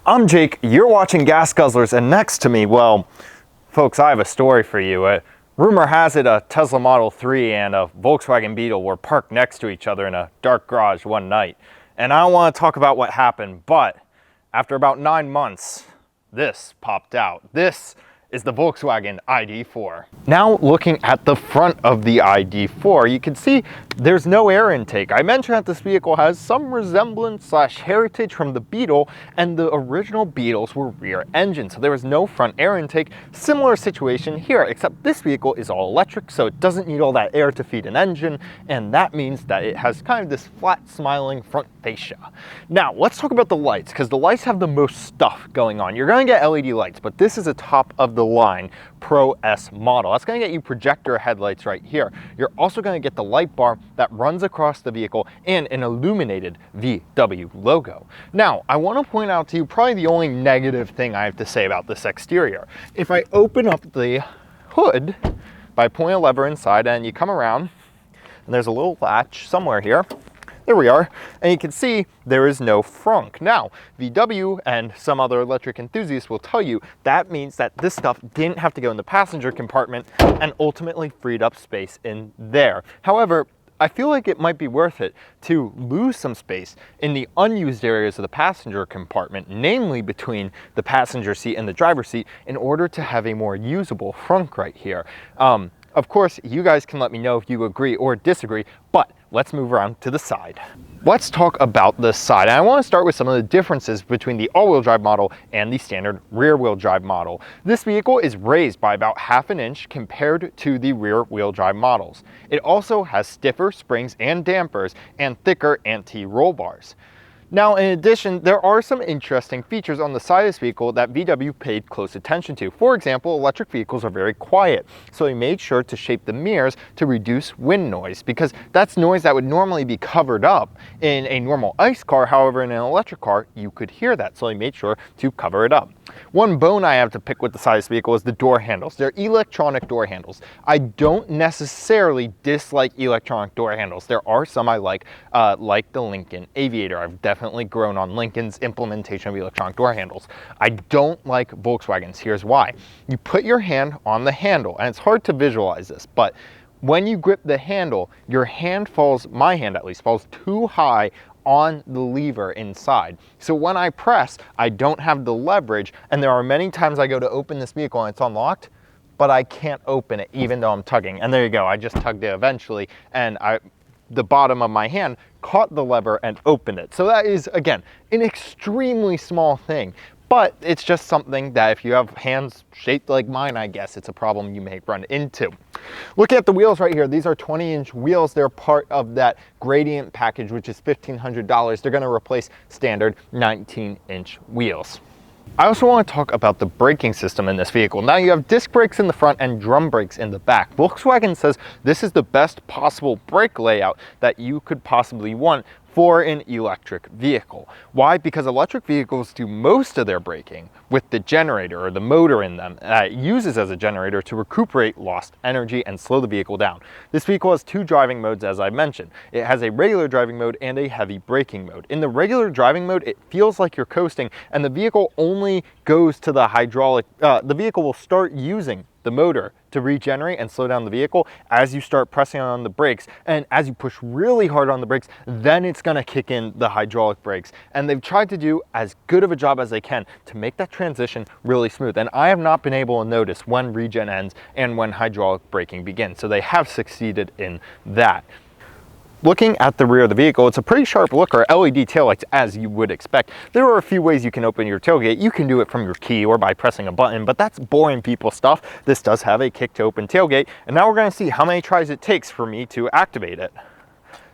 I'm Jake, you're watching Gas Guzzlers, and next to me, well, folks, I have a story for you. Rumor has it a Tesla Model 3 and a Volkswagen Beetle were parked next to each other in a dark garage one night. And I don't want to talk about what happened, but after about 9 months, this popped out. This is the Volkswagen ID4. Now looking at the front of the ID4, you can see there's no air intake. I mentioned that this vehicle has some resemblance / heritage from the Beetle, and the original Beetles were rear engine, so there was no front air intake. Similar situation here, except this vehicle is all electric, so it doesn't need all that air to feed an engine, and that means that it has kind of this flat smiling front fascia. Now let's talk about the lights, because the lights have the most stuff going on. You're going to get LED lights, but this is a top of the line Pro S model. That's going to get you projector headlights right here. You're also going to get the light bar that runs across the vehicle and an illuminated VW logo. Now, I want to point out to you probably the only negative thing I have to say about this exterior. If I open up the hood by pulling a lever inside and you come around, and there's a little latch somewhere here. There we are, and you can see there is no frunk. Now, VW and some other electric enthusiasts will tell you that means that this stuff didn't have to go in the passenger compartment and ultimately freed up space in there. However, I feel like it might be worth it to lose some space in the unused areas of the passenger compartment, namely between the passenger seat and the driver's seat, in order to have a more usable frunk right here. Of course, you guys can let me know if you agree or disagree, but let's move around to the side. Let's talk about the side. And I want to start with some of the differences between the all-wheel drive model and the standard rear-wheel drive model. This vehicle is raised by about 1/2 inch compared to the rear-wheel drive models. It also has stiffer springs and dampers and thicker anti-roll bars. Now, in addition, there are some interesting features on the side of this vehicle that VW paid close attention to. For example, electric vehicles are very quiet, so they made sure to shape the mirrors to reduce wind noise, because that's noise that would normally be covered up in a normal ICE car. However, in an electric car, you could hear that, so they made sure to cover it up. One bone I have to pick with the side of this vehicle is the door handles. They're electronic door handles. I don't necessarily dislike electronic door handles. There are some I like the Lincoln Aviator. I've definitely grown on Lincoln's implementation of electronic door handles. I don't like Volkswagen's. Here's why. You put your hand on the handle, and it's hard to visualize this, but when you grip the handle, your hand falls, my hand at least, falls too high on the lever inside. So when I press, I don't have the leverage, and there are many times I go to open this vehicle and it's unlocked, but I can't open it even though I'm tugging. And there you go, I just tugged it eventually, and the bottom of my hand caught the lever and opened it. So that is, again, an extremely small thing, but it's just something that if you have hands shaped like mine, I guess it's a problem you may run into. Look at the wheels right here. These are 20-inch wheels. They're part of that gradient package, which is $1,500. They're going to replace standard 19-inch wheels. I also want to talk about the braking system in this vehicle. Now, you have disc brakes in the front and drum brakes in the back. Volkswagen says this is the best possible brake layout that you could possibly want for an electric vehicle. Why? Because electric vehicles do most of their braking with the generator or the motor in them that it uses as a generator to recuperate lost energy and slow the vehicle down. This vehicle has 2 driving modes, as I mentioned. It has a regular driving mode and a heavy braking mode. In the regular driving mode, it feels like you're coasting, and the vehicle only goes to the hydraulic, the vehicle will start using the motor to regenerate and slow down the vehicle as you start pressing on the brakes, and as you push really hard on the brakes, then it's going to kick in the hydraulic brakes. And they've tried to do as good of a job as they can to make that transition really smooth, and I have not been able to notice when regen ends and when hydraulic braking begins, so they have succeeded in that. Looking at the rear of the vehicle, it's a pretty sharp looker, LED taillights as you would expect. There are a few ways you can open your tailgate. You can do it from your key or by pressing a button, but that's boring people stuff. This does have a kick to open tailgate, and now we're going to see how many tries it takes for me to activate it.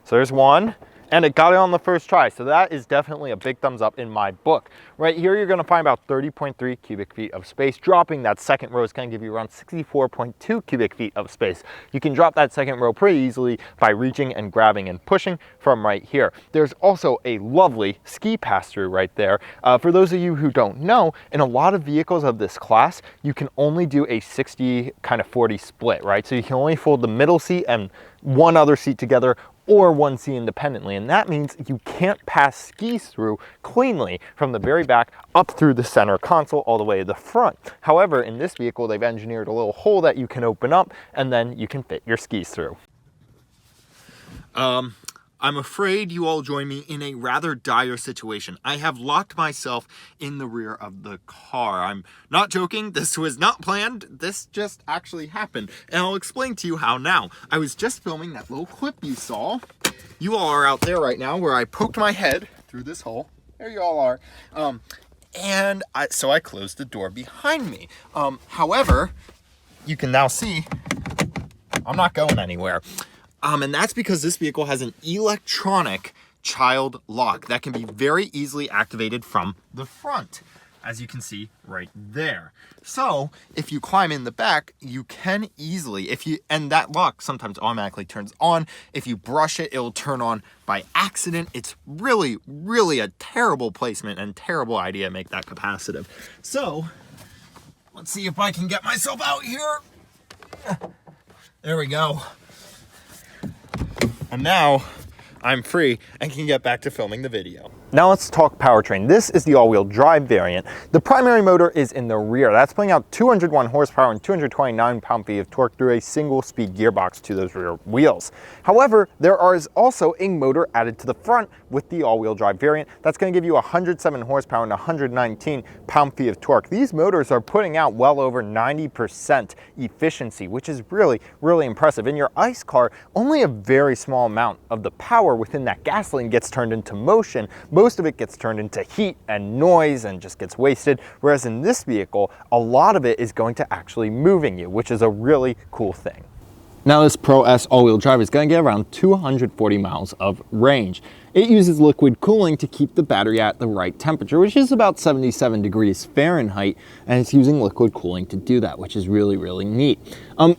So there's one, and it got it on the first try, so that is definitely a big thumbs up in my book. Right here, you're going to find about 30.3 cubic feet of space. Dropping that second row is going to give you around 64.2 cubic feet of space. You can drop that second row pretty easily by reaching and grabbing and pushing from right here. There's also a lovely ski pass-through right there. For those of you who don't know, in a lot of vehicles of this class, you can only do a 60 kind of 40 split, right? So you can only fold the middle seat and one other seat together, or 1C independently, and that means you can't pass skis through cleanly from the very back up through the center console all the way to the front. However, in this vehicle, they've engineered a little hole that you can open up and then you can fit your skis through. I'm afraid you all join me in a rather dire situation. I have locked myself in the rear of the car. I'm not joking. This was not planned. This just actually happened. And I'll explain to you how now. I was just filming that little clip you saw. You all are out there right now where I poked my head through this hole. There you all are. So I closed the door behind me. However, you can now see I'm not going anywhere. And that's because this vehicle has an electronic child lock that can be very easily activated from the front, as you can see right there. So if you climb in the back, you can easily, and that lock sometimes automatically turns on. If you brush it, it'll turn on by accident. It's really, really a terrible placement and terrible idea to make that capacitive. So let's see if I can get myself out here. There we go. And now I'm free and can get back to filming the video. Now let's talk powertrain. This is the all-wheel drive variant. The primary motor is in the rear. That's putting out 201 horsepower and 229 pound-feet of torque through a single-speed gearbox to those rear wheels. However, there is also a motor added to the front with the all-wheel drive variant. That's going to give you 107 horsepower and 119 pound-feet of torque. These motors are putting out well over 90% efficiency, which is really, really impressive. In your ICE car, only a very small amount of the power within that gasoline gets turned into motion. Most of it gets turned into heat and noise and just gets wasted, whereas in this vehicle, a lot of it is going to actually moving you, which is a really cool thing. Now this Pro S all-wheel drive is going to get around 240 miles of range. It uses liquid cooling to keep the battery at the right temperature, which is about 77 degrees Fahrenheit, and it's using liquid cooling to do that, which is really, really neat.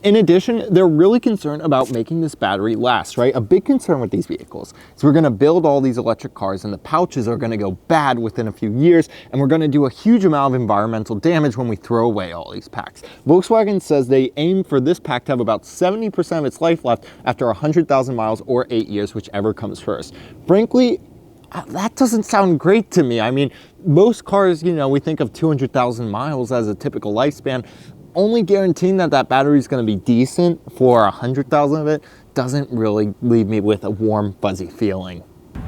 In addition, they're really concerned about making this battery last, right? A big concern with these vehicles is we're going to build all these electric cars and the pouches are going to go bad within a few years, and we're going to do a huge amount of environmental damage when we throw away all these packs. Volkswagen says they aim for this pack to have about 70% of its life left after 100,000 miles or 8 years, whichever comes first. Frankly, that doesn't sound great to me. I mean, most cars, we think of 200,000 miles as a typical lifespan. Only guaranteeing that that battery is going to be decent for 100,000 of it doesn't really leave me with a warm, fuzzy feeling.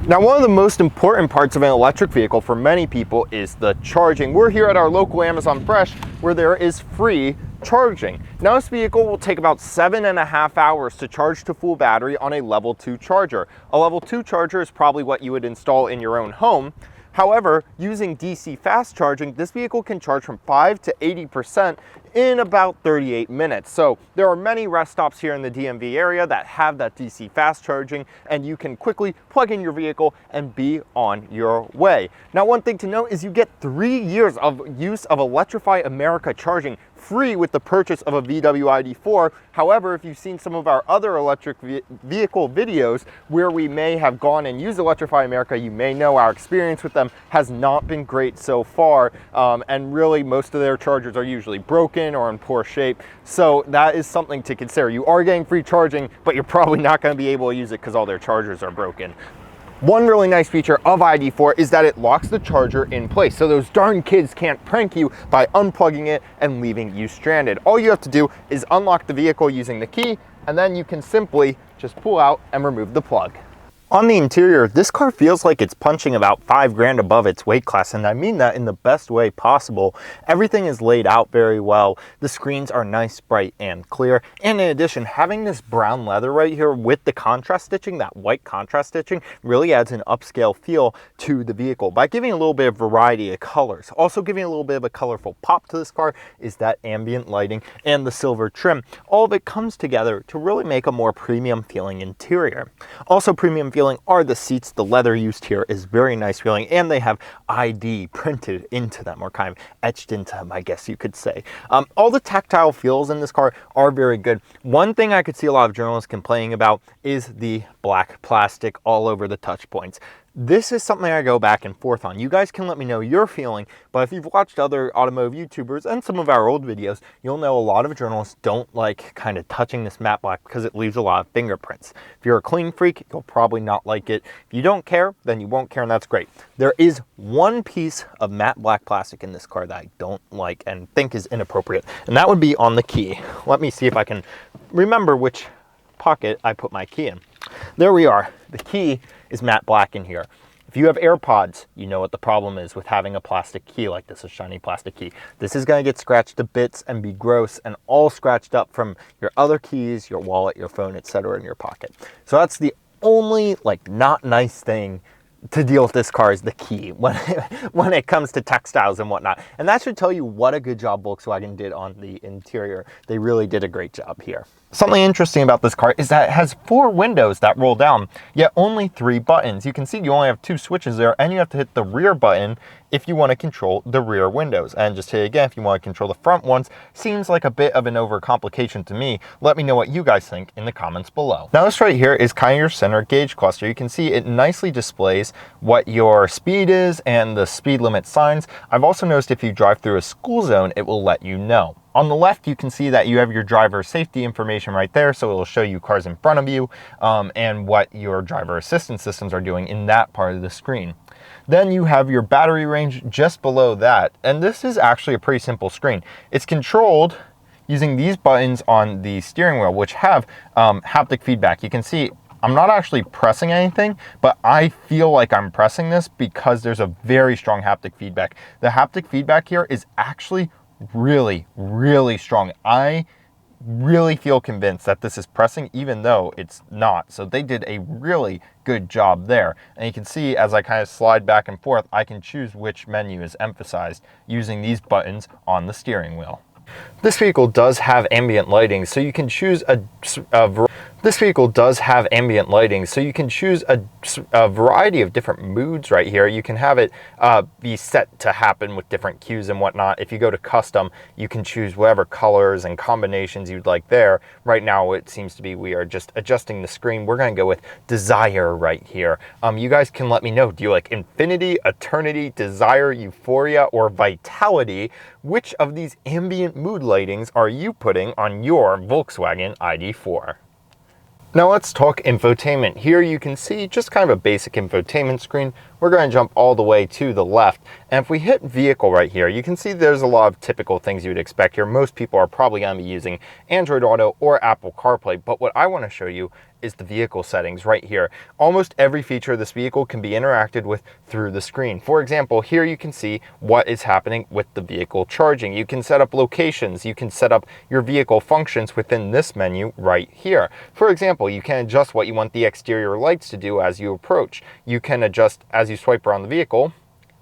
Now, one of the most important parts of an electric vehicle for many people is the charging. We're here at our local Amazon Fresh where there is free charging. Now, this vehicle will take about 7.5 hours to charge to full battery on a level 2 charger. A level 2 charger is probably what you would install in your own home. However, using DC fast charging, this vehicle can charge from 5 to 80% in about 38 minutes. So there are many rest stops here in the DMV area that have that DC fast charging, and you can quickly plug in your vehicle and be on your way. Now, one thing to note is you get 3 years of use of Electrify America charging free with the purchase of a VW ID4. However, if you've seen some of our other electric vehicle videos where we may have gone and used Electrify America, you may know our experience with them has not been great so far, and really most of their chargers are usually broken or in poor shape. So that is something to consider. You are getting free charging, but you're probably not going to be able to use it because all their chargers are broken. One really nice feature of ID4 is that it locks the charger in place, so those darn kids can't prank you by unplugging it and leaving you stranded. All you have to do is unlock the vehicle using the key, and then you can simply just pull out and remove the plug. On the interior, this car feels like it's punching about 5 grand above its weight class, and I mean that in the best way possible. Everything is laid out very well. The screens are nice, bright, and clear. And in addition, having this brown leather right here with the contrast stitching, that white contrast stitching, really adds an upscale feel to the vehicle by giving a little bit of variety of colors. Also giving a little bit of a colorful pop to this car is that ambient lighting and the silver trim. All of it comes together to really make a more premium feeling interior. Also premium feeling are the seats. The leather used here is very nice feeling, and they have ID printed into them, or kind of etched into them, I guess you could say. All the tactile feels in this car are very good. One thing I could see a lot of journalists complaining about is the black plastic all over the touch points. This is something I go back and forth on. You guys can let me know your feeling, but if you've watched other automotive YouTubers and some of our old videos, you'll know a lot of journalists don't like kind of touching this matte black because it leaves a lot of fingerprints. If you're a clean freak, you'll probably not like it. If you don't care, then you won't care, and that's great. There is one piece of matte black plastic in this car that I don't like and think is inappropriate, and that would be on the key. Let me see if I can remember which pocket I put my key in. There we are. The key is matte black in here. If you have AirPods, you know what the problem is with having a plastic key like this, a shiny plastic key. This is going to get scratched to bits and be gross and all scratched up from your other keys, your wallet, your phone, etc. in your pocket. So that's the only like not nice thing to deal with this car is the key when it comes to textiles and whatnot. And that should tell you what a good job Volkswagen did on the interior. They really did a great job here. Something interesting about this car is that it has 4 windows that roll down, yet only 3 buttons. You can see you only have 2 switches there, and you have to hit the rear button if you want to control the rear windows. And just hit it again if you want to control the front ones. Seems like a bit of an overcomplication to me. Let me know what you guys think in the comments below. Now this right here is kind of your center gauge cluster. You can see it nicely displays what your speed is and the speed limit signs. I've also noticed if you drive through a school zone, it will let you know. On the left, you can see that you have your driver safety information right there, so it will show you cars in front of you and what your driver assistance systems are doing in that part of the screen. Then you have your battery range just below that, and this is actually a pretty simple screen. It's controlled using these buttons on the steering wheel, which have haptic feedback. You can see I'm not actually pressing anything, but I feel like I'm pressing this because there's a very strong haptic feedback. The haptic feedback here is actually really, really strong. I really feel convinced that this is pressing even though it's not. So they did a really good job there. And you can see as I kind of slide back and forth, I can choose which menu is emphasized using these buttons on the steering wheel. This vehicle does have ambient lighting, so you can choose a variety of different moods right here. You can have it be set to happen with different cues and whatnot. If you go to custom, you can choose whatever colors and combinations you'd like there. Right now, it seems to be we are just adjusting the screen. We're going to go with desire right here. You guys can let me know. Do you like infinity, eternity, desire, euphoria, or vitality? Which of these ambient mood lightings are you putting on your Volkswagen ID4? Now let's talk infotainment. Here you can see just kind of a basic infotainment screen. We're going to jump all the way to the left. And if we hit vehicle right here, you can see there's a lot of typical things you would expect here. Most people are probably going to be using Android Auto or Apple CarPlay. But what I want to show you is the vehicle settings right here. Almost every feature of this vehicle can be interacted with through the screen. For example, here you can see what is happening with the vehicle charging. You can set up locations. You can set up your vehicle functions within this menu right here. For example, you can adjust what you want the exterior lights to do as you approach. You can adjust as you swipe around the vehicle.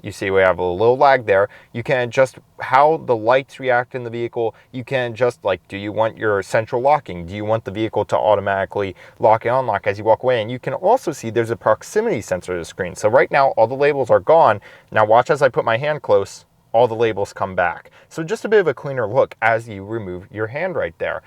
You see we have a little lag there. You can adjust how the lights react in the vehicle. You can adjust, like, do you want your central locking? Do you want the vehicle to automatically lock and unlock as you walk away? And you can also see there's a proximity sensor to the screen. So right now, all the labels are gone. Now watch as I put my hand close, all the labels come back. So just a bit of a cleaner look as you remove your hand right there.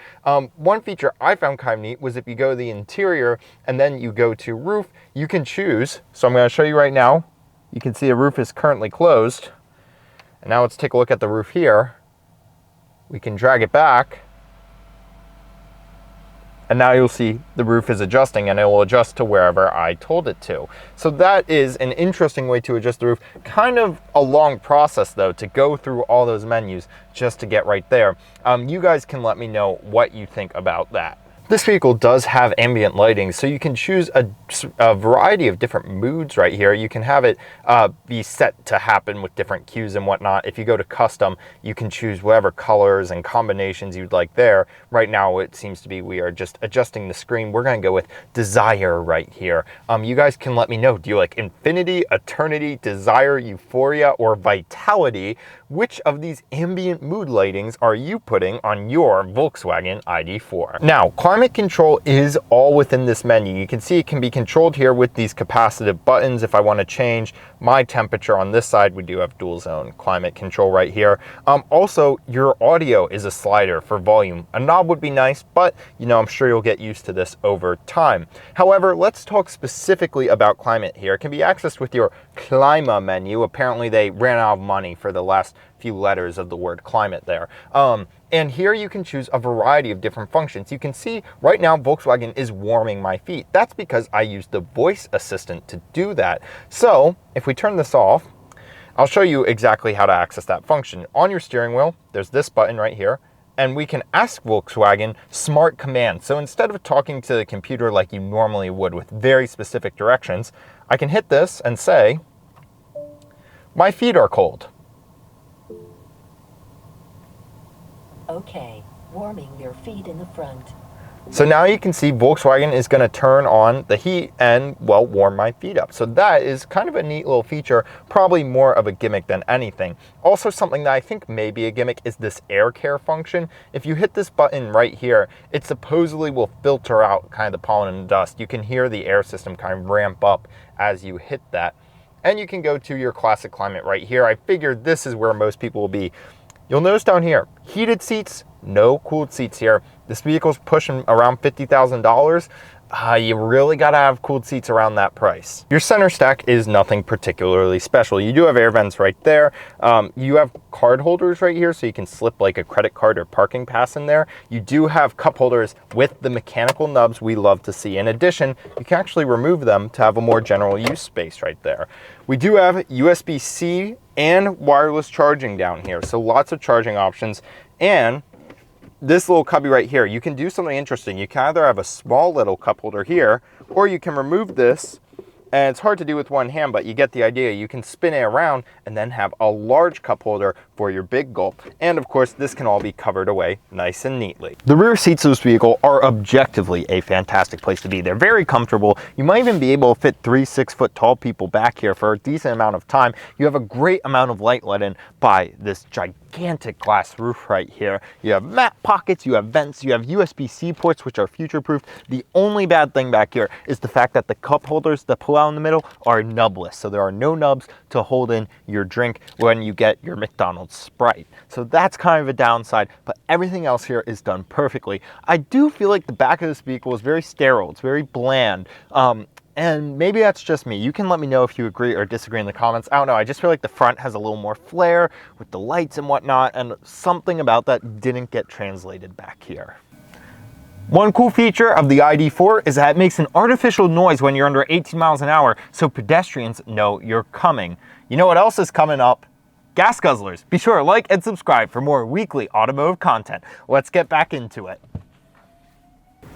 One feature I found kind of neat was if you go to the interior and then you go to roof, you can choose. So I'm going to show you right now. You can see the roof is currently closed. And now let's take a look at the roof here. We can drag it back. And now you'll see the roof is adjusting and it will adjust to wherever I told it to. So that is an interesting way to adjust the roof. Kind of a long process though to go through all those menus just to get right there. You guys can let me know what you think about that. This vehicle does have ambient lighting, so you can choose a variety of different moods right here. You can have it be set to happen with different cues and whatnot. If you go to custom, you can choose whatever colors and combinations you'd like there. Right now, it seems to be we are just adjusting the screen. We're going to go with desire right here. You guys can let me know. Do you like infinity, eternity, desire, euphoria, or vitality? Which of these ambient mood lightings are you putting on your Volkswagen ID4? Now, car climate control is all within this menu. You can see it can be controlled here with these capacitive buttons. If I want to change my temperature on this side, we do have dual zone climate control right here. Also, your audio is a slider for volume. A knob would be nice, but I'm sure you'll get used to this over time. However, let's talk specifically about climate here. It can be accessed with your Klima menu. Apparently they ran out of money for the last few letters of the word climate there. And here you can choose a variety of different functions. You can see right now Volkswagen is warming my feet. That's because I used the voice assistant to do that. So if we turn this off, I'll show you exactly how to access that function. On your steering wheel, there's this button right here, and we can ask Volkswagen smart commands. So instead of talking to the computer like you normally would with very specific directions, I can hit this and say, my feet are cold. Okay, warming your feet in the front. So now you can see Volkswagen is going to turn on the heat and, well, warm my feet up. So that is kind of a neat little feature, probably more of a gimmick than anything. Also, something that I think may be a gimmick is this air care function. If you hit this button right here, it supposedly will filter out kind of the pollen and dust. You can hear the air system kind of ramp up as you hit that. And you can go to your classic climate right here. I figured this is where most people will be. You'll notice down here, heated seats, no cooled seats here. This vehicle's pushing around $50,000. You really gotta have cooled seats around that price. Your center stack is nothing particularly special. You do have air vents right there. You have card holders right here, so you can slip like a credit card or parking pass in there. You do have cup holders with the mechanical nubs we love to see. In addition, you can actually remove them to have a more general use space right there. We do have USB-C and wireless charging down here, so lots of charging options. And this little cubby right here, you can do something interesting. You can either have a small little cup holder here, or you can remove this, and it's hard to do with one hand, but you get the idea. You can spin it around and then have a large cup holder for your big gulp. And of course, this can all be covered away nice and neatly. The rear seats of this vehicle are objectively a fantastic place to be. They're very comfortable. You might even be able to fit 3 6-foot tall people back here for a decent amount of time. You have a great amount of light let in by this gigantic glass roof right here. You have map pockets, you have vents, you have USB-C ports, which are future-proofed. The only bad thing back here is the fact that the cup holders that pull out in the middle are nubless. So there are no nubs to hold in your drink when you get your McDonald's Sprite. So that's kind of a downside, but everything else here is done perfectly. I do feel like the back of this vehicle is very sterile. It's very bland. And maybe that's just me. You can let me know if you agree or disagree in the comments. I don't know, I just feel like the front has a little more flair with the lights and whatnot, and something about that didn't get translated back here. One cool feature of the ID4 is that it makes an artificial noise when you're under 18 miles an hour, so pedestrians know you're coming. You know what else is coming up? Gas guzzlers. Be sure to like and subscribe for more weekly automotive content. Let's get back into it.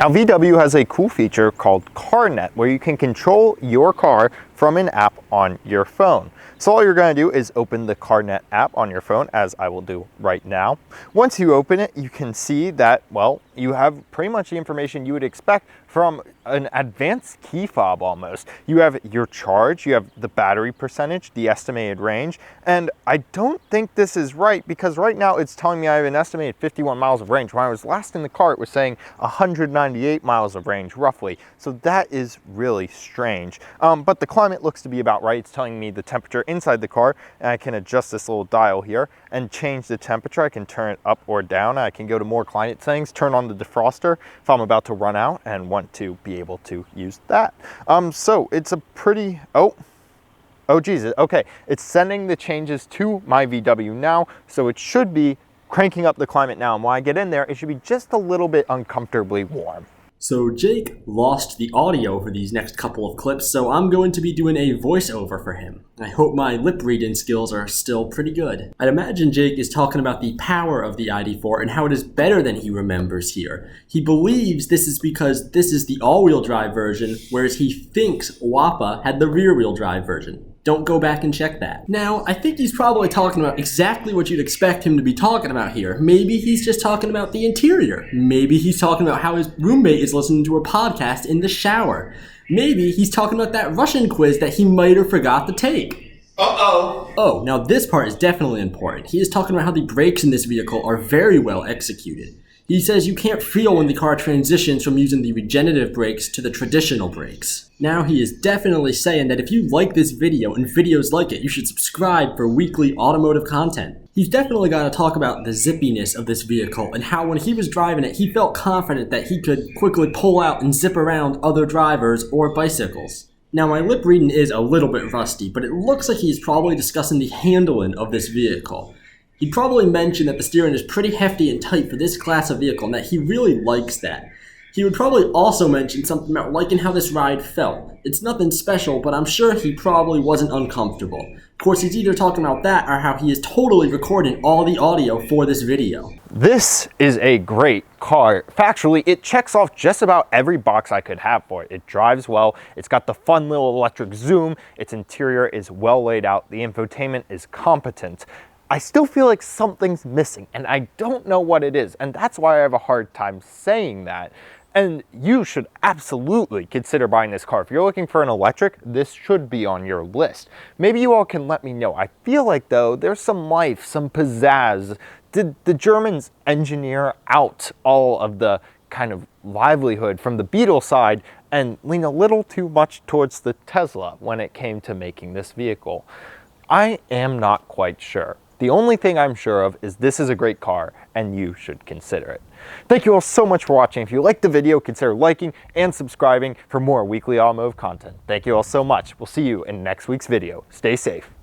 Now, VW has a cool feature called Carnet, where you can control your car from an app on your phone. So all you're going to do is open the Carnet app on your phone, as I will do right now. Once you open it, you can see that, well, you have pretty much the information you would expect from an advanced key fob almost. You have your charge, you have the battery percentage, the estimated range, and I don't think this is right because right now it's telling me I have an estimated 51 miles of range. When I was last in the car, it was saying 198 miles of range roughly. So that is really strange. But the climate looks to be about right. It's telling me the temperature inside the car, and I can adjust this little dial here and change the temperature. I can turn it up or down. I can go to more climate settings, turn on the defroster if I'm about to run out and want to be able to use that. So it's a pretty, oh geez, okay. It's sending the changes to my VW now, so it should be cranking up the climate now. And when I get in there, it should be just a little bit uncomfortably warm. So Jake lost the audio for these next couple of clips, so I'm going to be doing a voiceover for him. I hope my lip reading skills are still pretty good. I'd imagine Jake is talking about the power of the ID4 and how it is better than he remembers here. He believes this is because this is the all-wheel drive version, whereas he thinks WAPA had the rear-wheel drive version. Don't go back and check that. Now, I think he's probably talking about exactly what you'd expect him to be talking about here. Maybe he's just talking about the interior. Maybe he's talking about how his roommate is listening to a podcast in the shower. Maybe he's talking about that Russian quiz that he might have forgot to take. Uh-oh. Oh, now this part is definitely important. He is talking about how the brakes in this vehicle are very well executed. He says you can't feel when the car transitions from using the regenerative brakes to the traditional brakes. Now he is definitely saying that if you like this video and videos like it, you should subscribe for weekly automotive content. He's definitely got to talk about the zippiness of this vehicle and how when he was driving it, he felt confident that he could quickly pull out and zip around other drivers or bicycles. Now my lip reading is a little bit rusty, but it looks like he's probably discussing the handling of this vehicle. He probably mentioned that the steering is pretty hefty and tight for this class of vehicle and that he really likes that. He would probably also mention something about liking how this ride felt. It's nothing special, but I'm sure he probably wasn't uncomfortable. Of course, he's either talking about that or how he is totally recording all the audio for this video. This is a great car. Factually, it checks off just about every box I could have for it. It drives well, it's got the fun little electric zoom, its interior is well laid out, the infotainment is competent. I still feel like something's missing, and I don't know what it is, and that's why I have a hard time saying that. And you should absolutely consider buying this car. If you're looking for an electric, this should be on your list. Maybe you all can let me know. I feel like, though, there's some life, some pizzazz. Did the Germans engineer out all of the kind of livelihood from the Beetle side and lean a little too much towards the Tesla when it came to making this vehicle? I am not quite sure. The only thing I'm sure of is this is a great car and you should consider it. Thank you all so much for watching. If you liked the video, consider liking and subscribing for more weekly automotive content. Thank you all so much. We'll see you in next week's video. Stay safe.